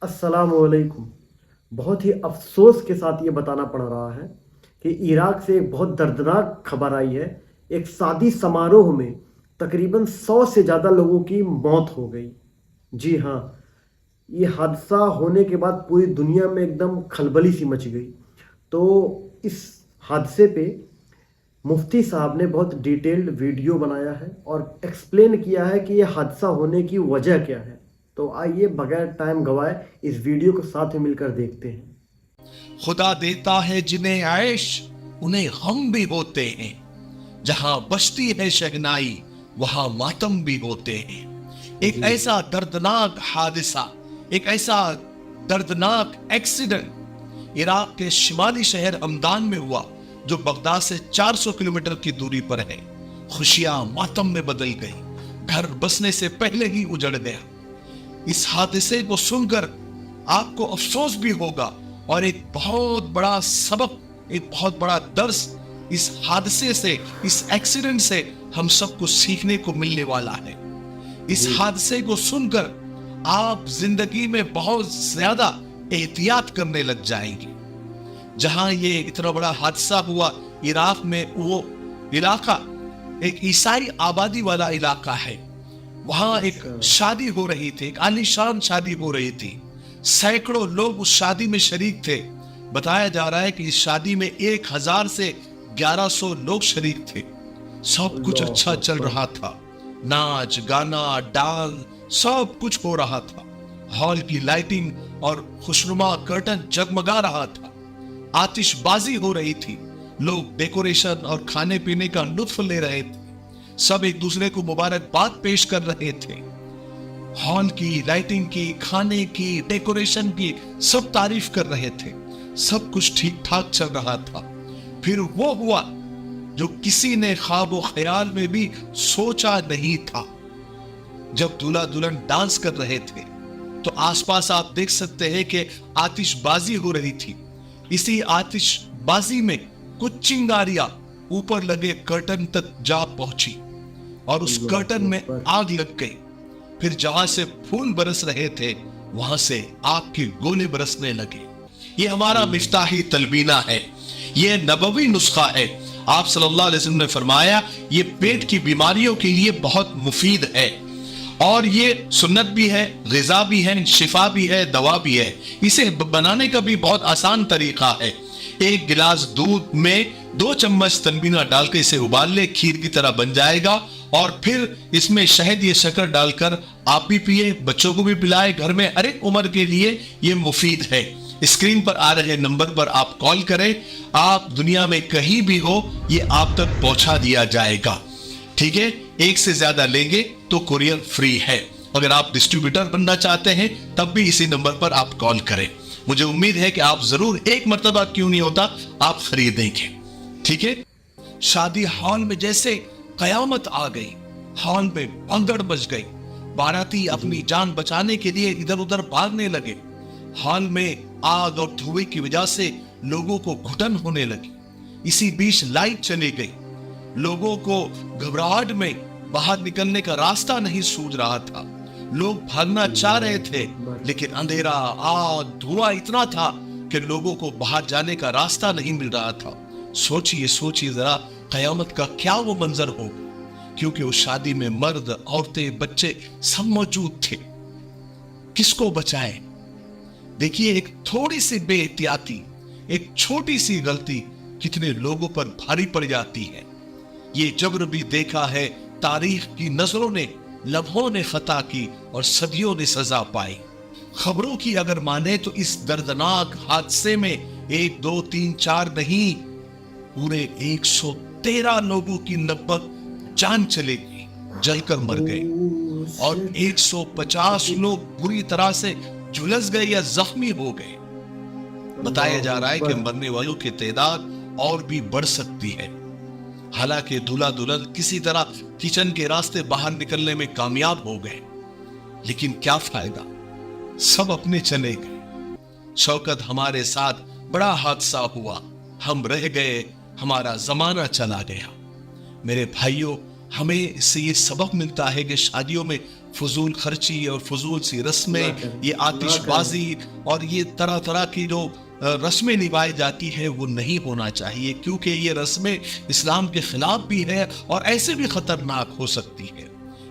السلام علیکم. بہت ہی افسوس کے ساتھ یہ بتانا پڑ رہا ہے کہ عراق سے ایک بہت دردناک خبر آئی ہے. ایک شادی سماروہ میں تقریباً 100 سے زیادہ لوگوں کی موت ہو گئی. جی ہاں، یہ حادثہ ہونے کے بعد پوری دنیا میں ایک دم کھلبلی سی مچ گئی. تو اس حادثے پہ مفتی صاحب نے بہت ڈیٹیلڈ ویڈیو بنایا ہے اور ایکسپلین کیا ہے کہ یہ حادثہ ہونے کی وجہ کیا ہے. تو آئیے بغیر ٹائم گوائے اس ویڈیو کو ساتھ میں مل کر دیکھتے ہیں. خدا دیتا ہے جنہیں عیش انہیں غم بھی ہوتے ہیں، جہاں بجتی ہے شہنائی وہاں ماتم بھی ہوتے ہیں. ایک ایسا دردناک حادثہ، ایک ایسا دردناک ایکسیڈنٹ عراق کے شمالی شہر ہمدان میں ہوا جو بغداد سے 400 کلومیٹر کی دوری پر ہے. خوشیاں ماتم میں بدل گئی، گھر بسنے سے پہلے ہی اجڑ گیا. اس حادثے کو سن کر آپ کو افسوس بھی ہوگا اور ایک بہت بڑا سبق، ایک بہت بڑا درس اس حادثے سے، اس ایکسیڈنٹ سے ہم سب کو سیکھنے کو ملنے والا ہے. اس حادثے کو سن کر آپ زندگی میں بہت زیادہ احتیاط کرنے لگ جائیں گے. جہاں یہ اتنا بڑا حادثہ ہوا عراق میں، وہ علاقہ ایک عیسائی آبادی والا علاقہ ہے. وہاں ایک شادی ہو رہی تھی، ایک عالی شان شادی ہو رہی تھی. سینکڑوں لوگ اس شادی میں شریک تھے. بتایا جا رہا ہے کہ اس شادی میں 1000 سے 1100 لوگ شریک تھے. سب کچھ اچھا چل رہا تھا، ناچ گانا ڈانس سب کچھ ہو رہا تھا. ہال کی لائٹنگ اور خوشنما کرٹن جگمگا رہا تھا. آتش بازی ہو رہی تھی، لوگ ڈیکوریشن اور کھانے پینے کا لطف لے رہے تھے. سب ایک دوسرے کو مبارکباد پیش کر رہے تھے. ہال کی لائٹنگ کی، کھانے کی، ڈیکوریشن کی سب تعریف کر رہے تھے. سب کچھ ٹھیک ٹھاک چل رہا تھا. پھر وہ ہوا جو کسی نے خواب و خیال میں بھی سوچا نہیں تھا. جب دولہا دلہن ڈانس کر رہے تھے تو آس پاس آپ دیکھ سکتے ہیں کہ آتش بازی ہو رہی تھی. اسی آتش بازی میں کچھ چنگاریاں اوپر لگے کرٹن تک جا پہنچی اور اس کرٹن میں آگ لگ گئی. پھر جہاں سے پھول برس رہے تھے وہاں سے آگ کے گولے برسنے لگے. یہ ہمارا مفتاحی تلبینہ ہے، یہ نبوی نسخہ ہے. آپ صلی اللہ علیہ وسلم نے فرمایا یہ پیٹ کی بیماریوں کے لیے بہت مفید ہے، اور یہ سنت بھی ہے، غذا بھی ہے، شفا بھی ہے، دوا بھی ہے. اسے بنانے کا بھی بہت آسان طریقہ ہے. ایک گلاس دودھ میں 2 چمچ تنبینہ ڈال کے اسے ابال لے، کھیر کی طرح بن جائے گا. اور پھر اس میں شہد یا شکر ڈال کر آپ بھی پیئے، بچوں کو بھی پلائے. گھر میں ہر ایک عمر کے لیے یہ مفید ہے. اسکرین پر آ رہے نمبر پر آپ کال کریں، آپ دنیا میں کہیں بھی ہو یہ آپ تک پہنچا دیا جائے گا. ٹھیک ہے، ایک سے زیادہ لیں گے تو کوریئر فری ہے. اگر آپ ڈسٹریبیوٹر بننا چاہتے ہیں تب بھی اسی نمبر پر آپ کال کریں. مجھے امید ہے کہ آپ ضرور ایک مرتبہ کیوں نہیں ہوتا آپ خریدیں گے. ٹھیک ہے، شادی ہال میں جیسے قیامت آ گئی، ہال میں بھگدڑ مچ گئی. باراتی اپنی جان بچانے کے لیے ادھر ادھر بھاگنے لگے. ہال میں آگ اور دھوئے کی وجہ سے لوگوں کو گھٹن ہونے لگی. اسی بیچ لائٹ چلی گئی. لوگوں کو گھبراہٹ میں باہر نکلنے کا راستہ نہیں سوجھ رہا تھا. لوگ بھاگنا چاہ رہے تھے لیکن اندھیرا، آگ، دھواں اتنا تھا کہ لوگوں کو باہر جانے کا راستہ نہیں مل رہا تھا. سوچیے ذرا قیامت کا کیا وہ منظر ہو، کیونکہ اس شادی میں مرد، عورتیں، بچے سب موجود تھے. کس کو بچائیں؟ دیکھیے، ایک تھوڑی سی بے احتیاطی، ایک چھوٹی سی غلطی کتنے لوگوں پر بھاری پڑ جاتی ہے. یہ جبر بھی دیکھا ہے، تاریخ کی نظروں نے، لمحوں نے خطا کی اور صدیوں نے سزا پائی. خبروں کی اگر مانے تو اس دردناک حادثے میں 1 2 3 4 نہیں، پورے 113 لوگوں کی لگ بھگ جان چلے گئی، جل کر مر گئے، اور 150 لوگ بری طرح سے جھلس گئے یا زخمی ہو گئے. بتایا جا رہا ہے کہ مرنے والوں کی تعداد اور بھی بڑھ سکتی ہے. حالانکہ دولہا دلہن کسی طرح کچن کے راستے باہر نکلنے میں کامیاب ہو گئے، لیکن کیا فائدہ، سب اپنے چلے گئے. شوکت، ہمارے ساتھ بڑا حادثہ ہوا، ہم رہ گئے، ہمارا زمانہ چلا گیا. میرے بھائیوں، ہمیں اس سے یہ سبق ملتا ہے کہ شادیوں میں فضول خرچی اور فضول سی رسمیں، نہ کریں، یہ آتش نہ بازی اور یہ طرح طرح کی جو رسمیں نبھائی جاتی ہے وہ نہیں ہونا چاہیے، کیونکہ یہ رسمیں اسلام کے خلاف بھی ہے اور ایسے بھی خطرناک ہو سکتی ہے۔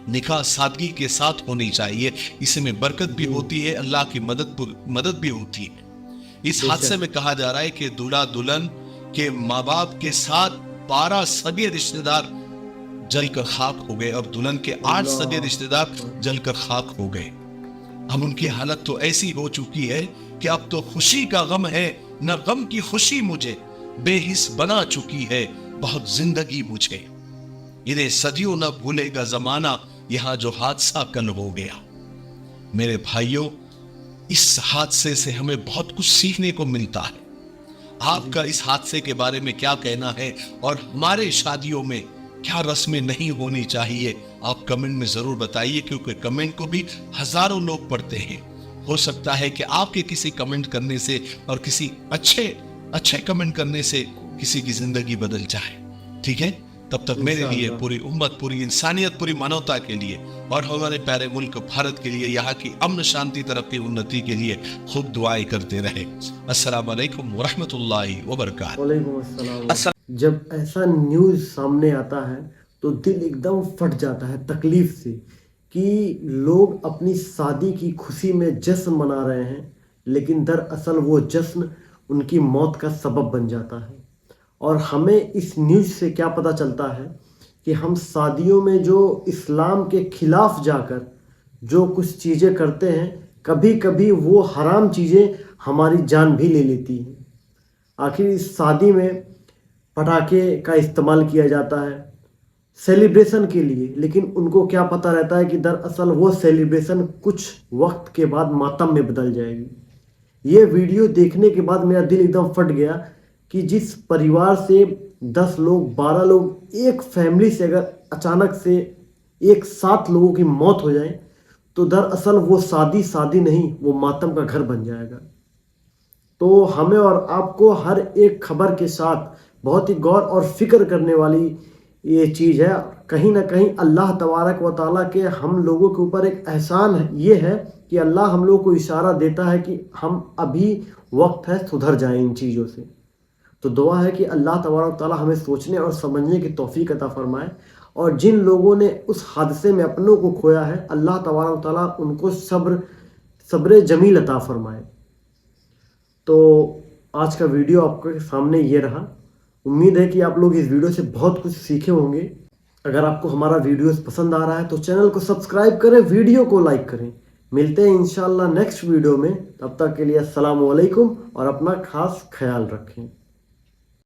نکاح سادگی کے ساتھ ہونی چاہیے، اس میں برکت بھی ہوتی ہے، اللہ کی مدد بھی ہوتی ہے۔ اس حادثے میں کہا جا رہا ہے کہ دولہا دلہن کے ماں باپ کے ساتھ 12 سگے رشتہ دار جل کر خاک ہو گئے اور دلہن کے 8 سگے رشتہ دار جل کر خاک ہو گئے۔ اب ان کی حالت تو ایسی ہو چکی ہے کہ اب تو خوشی کا غم ہے، نہ غم کی خوشی مجھے، بے حس بنا چکی ہے بہت زندگی مجھے۔ انہیں صدیوں نہ بھولے گا زمانہ، یہاں جو حادثہ کل ہو گیا۔ میرے بھائیوں، اس حادثے سے ہمیں بہت کچھ سیکھنے کو ملتا ہے۔ آپ کا اس حادثے کے بارے میں کیا کہنا ہے اور ہمارے شادیوں میں کیا رسمیں نہیں ہونی چاہیے؟ آپ کمنٹ میں ضرور بتائیے، کیونکہ کمنٹ کو بھی ہزاروں لوگ پڑھتے ہیں۔ ہو سکتا ہے کہ آپ کے کسی کمنٹ کرنے سے اور کسی اچھے کمنٹ کرنے سے کسی کی زندگی بدل جائے۔ ٹھیک ہے، تب تک میرے لیے، پوری امت، پوری انسانیت، پوری مانوتا کے لیے اور ہمارے پیارے ملک بھارت کے لیے، یہاں کی امن، شانتی، ترقی، انتی کے لیے خوب دعائیں کرتے رہے۔ السلام علیکم ورحمۃ اللہ وبرکاتہ۔ وعلیکم السلام۔ جب ایسا نیوز سامنے آتا ہے تو دل ایک دم پھٹ جاتا ہے تکلیف سے کہ لوگ اپنی شادی کی خوشی میں جشن منا رہے ہیں، لیکن دراصل وہ جشن ان کی موت کا سبب بن جاتا ہے۔ اور ہمیں اس نیوز سے کیا پتہ چلتا ہے کہ ہم شادیوں میں جو اسلام کے خلاف جا کر جو کچھ چیزیں کرتے ہیں، کبھی کبھی وہ حرام چیزیں ہماری جان بھی لے لیتی ہیں۔ آخر اس شادی میں پٹاخے کا استعمال کیا جاتا ہے سیلیبریشن کے لیے، لیکن ان کو کیا پتہ رہتا ہے کہ دراصل وہ سیلیبریشن کچھ وقت کے بعد ماتم میں بدل جائے گی۔ یہ ویڈیو دیکھنے کے بعد میرا دل ایک دم پھٹ گیا کہ جس پریوار سے 10 لوگ، 12 لوگ، ایک فیملی سے اگر اچانک سے ایک ساتھ لوگوں کی موت ہو جائے تو دراصل وہ شادی نہیں، وہ ماتم کا گھر بن جائے گا۔ تو ہمیں اور آپ کو ہر ایک خبر کے ساتھ بہت ہی غور اور فکر کرنے والی یہ چیز ہے۔ کہیں نہ کہیں اللہ تبارک و تعالیٰ کے ہم لوگوں کے اوپر ایک احسان یہ ہے کہ اللہ ہم لوگوں کو اشارہ دیتا ہے کہ ہم ابھی وقت ہے سدھر جائیں ان چیزوں سے۔ تو دعا ہے کہ اللہ تبارک و تعالیٰ ہمیں سوچنے اور سمجھنے کی توفیق عطا فرمائے، اور جن لوگوں نے اس حادثے میں اپنوں کو کھویا ہے، اللہ تبارک و تعالیٰ ان کو صبر جمیل عطا فرمائے۔ تو آج کا ویڈیو آپ کے سامنے یہ رہا۔ امید ہے کہ آپ لوگ اس ویڈیو سے بہت کچھ سیکھے ہوں گے۔ اگر آپ کو ہمارا ویڈیوز پسند آ رہا ہے تو چینل کو سبسکرائب کریں، ویڈیو کو لائک کریں۔ ملتے ہیں انشاءاللہ نیکسٹ ویڈیو میں، تب تک کے لیے السلام علیکم اور اپنا خاص خیال رکھیں۔